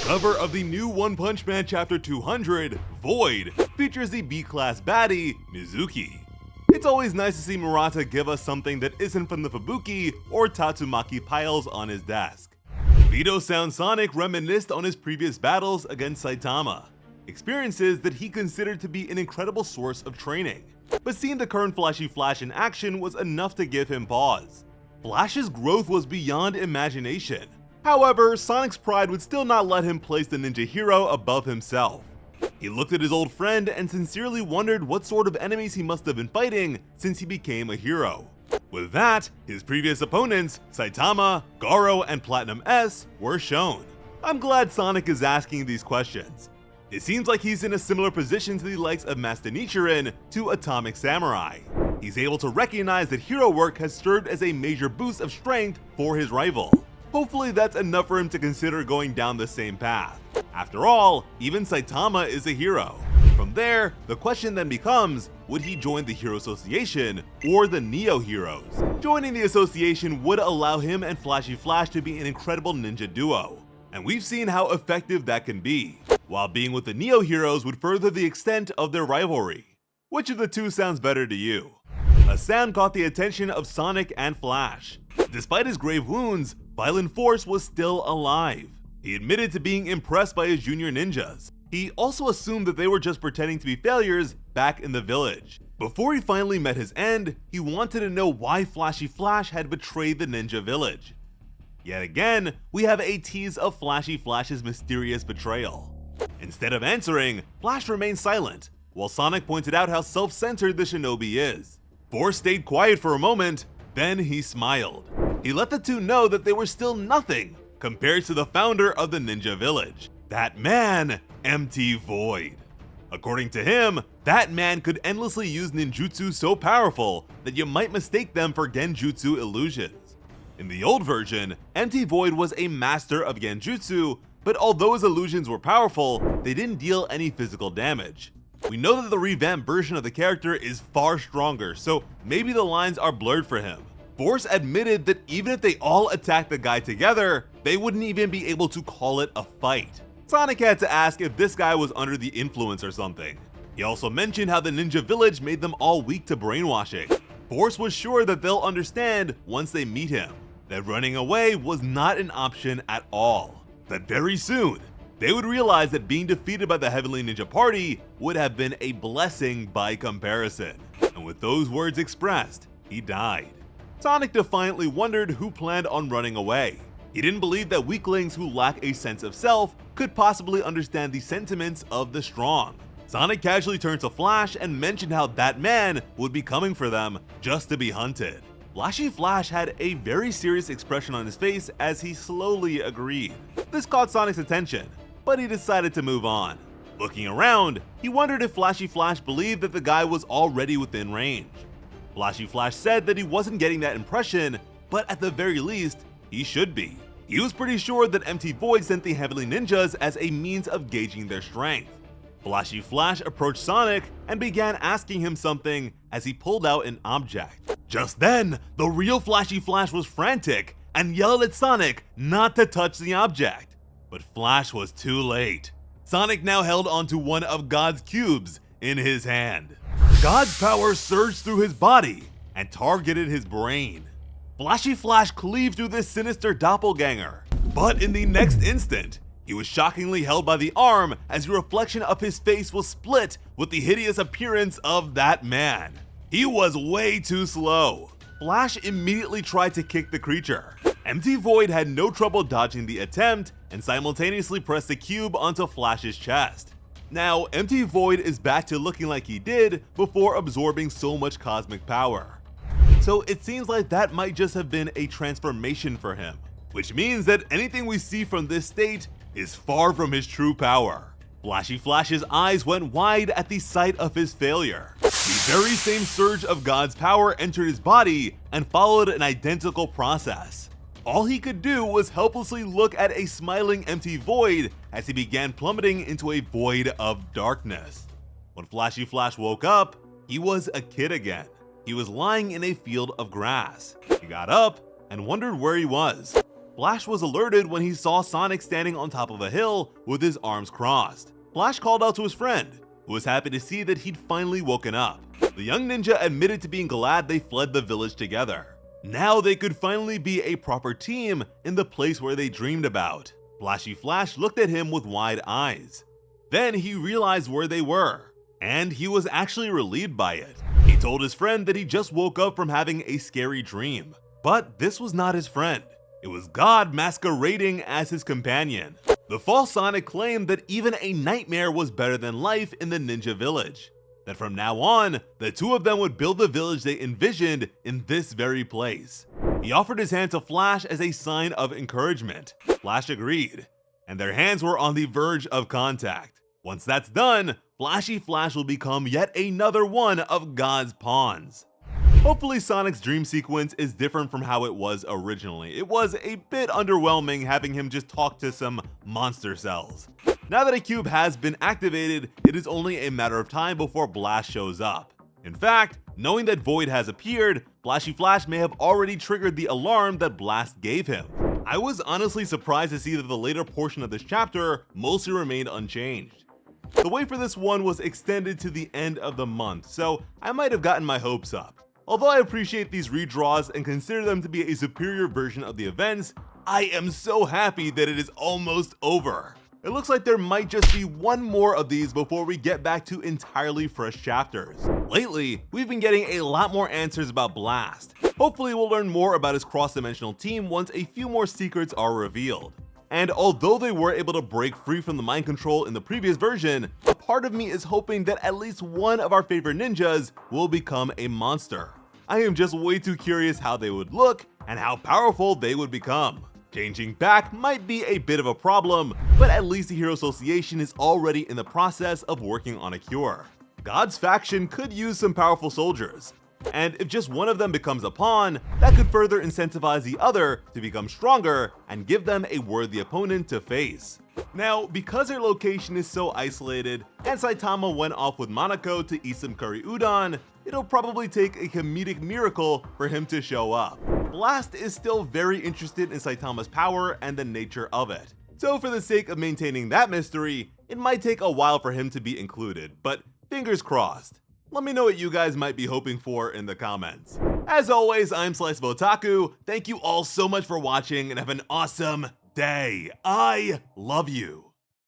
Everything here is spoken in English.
cover of the new One Punch Man Chapter 200, Void, features the B-class baddie, Mizuki. It's always nice to see Murata give us something that isn't from the Fubuki or Tatsumaki piles on his desk. Vito Sound Sonic reminisced on his previous battles against Saitama, experiences that he considered to be an incredible source of training. But seeing the current Flashy Flash in action was enough to give him pause. Flash's growth was beyond imagination. However, Sonic's pride would still not let him place the ninja hero above himself. He looked at his old friend and sincerely wondered what sort of enemies he must have been fighting since he became a hero. With that, his previous opponents, Saitama, Garo, and Platinum S, were shown. I'm glad Sonic is asking these questions. It seems like he's in a similar position to the likes of Master Nichiren to Atomic Samurai. He's able to recognize that hero work has served as a major boost of strength for his rival. Hopefully that's enough for him to consider going down the same path. After all, even Saitama is a hero. From there, the question then becomes, would he join the Hero Association or the Neo Heroes? Joining the association would allow him and Flashy Flash to be an incredible ninja duo, and we've seen how effective that can be, while being with the Neo Heroes would further the extent of their rivalry. Which of the two sounds better to you? A sound caught the attention of Sonic and Flash. Despite his grave wounds, Violent Force was still alive. He admitted to being impressed by his junior ninjas. He also assumed that they were just pretending to be failures back in the village. Before he finally met his end, he wanted to know why Flashy Flash had betrayed the ninja village. Yet again, we have a tease of Flashy Flash's mysterious betrayal. Instead of answering, Flash remained silent, while Sonic pointed out how self-centered the shinobi is. Force stayed quiet for a moment, then he smiled. He let the two know that they were still nothing compared to the founder of the ninja village. That man, MT Void. According to him, that man could endlessly use ninjutsu so powerful that you might mistake them for genjutsu illusions. In the old version, MT Void was a master of genjutsu, but although his illusions were powerful, they didn't deal any physical damage. We know that the revamped version of the character is far stronger, so maybe the lines are blurred for him. Force admitted that even if they all attacked the guy together, they wouldn't even be able to call it a fight. Sonic had to ask if this guy was under the influence or something. He also mentioned how the ninja village made them all weak to brainwashing. Force was sure that they'll understand once they meet him, that running away was not an option at all. That very soon, they would realize that being defeated by the Heavenly Ninja Party would have been a blessing by comparison. And with those words expressed, he died. Sonic defiantly wondered who planned on running away. He didn't believe that weaklings who lack a sense of self could possibly understand the sentiments of the strong. Sonic casually turned to Flash and mentioned how that man would be coming for them just to be hunted. Flashy Flash had a very serious expression on his face as he slowly agreed. This caught Sonic's attention, but he decided to move on. Looking around, he wondered if Flashy Flash believed that the guy was already within range. Flashy Flash said that he wasn't getting that impression, but at the very least, he should be. He was pretty sure that MT Void sent the Heavenly Ninjas as a means of gauging their strength. Flashy Flash approached Sonic and began asking him something as he pulled out an object. Just then, the real Flashy Flash was frantic and yelled at Sonic not to touch the object. But Flash was too late. Sonic now held onto one of God's cubes in his hand. God's power surged through his body and targeted his brain. Flashy Flash cleaved through this sinister doppelganger, but in the next instant, he was shockingly held by the arm as the reflection of his face was split with the hideous appearance of that man. He was way too slow. Flash immediately tried to kick the creature. MT Void had no trouble dodging the attempt and simultaneously pressed the cube onto Flash's chest. Now, MT Void is back to looking like he did before absorbing so much cosmic power. So it seems like that might just have been a transformation for him, which means that anything we see from this state is far from his true power. Flashy Flash's eyes went wide at the sight of his failure. The very same surge of God's power entered his body and followed an identical process. All he could do was helplessly look at a smiling MT Void as he began plummeting into a void of darkness. When Flashy Flash woke up, he was a kid again. He was lying in a field of grass. He got up and wondered where he was. Flash was alerted when he saw Sonic standing on top of a hill with his arms crossed. Flash called out to his friend, who was happy to see that he'd finally woken up. The young ninja admitted to being glad they fled the village together. Now they could finally be a proper team in the place where they dreamed about. Flashy Flash looked at him with wide eyes. Then he realized where they were, and he was actually relieved by it. He told his friend that he just woke up from having a scary dream. But this was not his friend. It was God masquerading as his companion. The false Sonic claimed that even a nightmare was better than life in the ninja village. That from now on, the two of them would build the village they envisioned in this very place. He offered his hand to Flash as a sign of encouragement. Flash agreed, and their hands were on the verge of contact. Once that's done, Flashy Flash will become yet another one of God's pawns. Hopefully Sonic's dream sequence is different from how it was originally. It was a bit underwhelming having him just talk to some monster cells. Now that a cube has been activated, it is only a matter of time before Blast shows up. In fact, knowing that Void has appeared, Flashy Flash may have already triggered the alarm that Blast gave him. I was honestly surprised to see that the later portion of this chapter mostly remained unchanged. The wait for this one was extended to the end of the month, so I might have gotten my hopes up. Although I appreciate these redraws and consider them to be a superior version of the events, I am so happy that it is almost over. It looks like there might just be one more of these before we get back to entirely fresh chapters. Lately, we've been getting a lot more answers about Blast. Hopefully we'll learn more about his cross-dimensional team once a few more secrets are revealed. And although they were able to break free from the mind control in the previous version, a part of me is hoping that at least one of our favorite ninjas will become a monster. I am just way too curious how they would look and how powerful they would become. Changing back might be a bit of a problem, but at least the Hero Association is already in the process of working on a cure. God's faction could use some powerful soldiers, and if just one of them becomes a pawn, that could further incentivize the other to become stronger and give them a worthy opponent to face. Now, because their location is so isolated, and Saitama went off with Monoko to eat some curry udon, it'll probably take a comedic miracle for him to show up. Blast is still very interested in Saitama's power and the nature of it. So for the sake of maintaining that mystery, it might take a while for him to be included, but fingers crossed. Let me know what you guys might be hoping for in the comments. As always, I'm Slice of Otaku. Thank you all so much for watching and have an awesome day. I love you.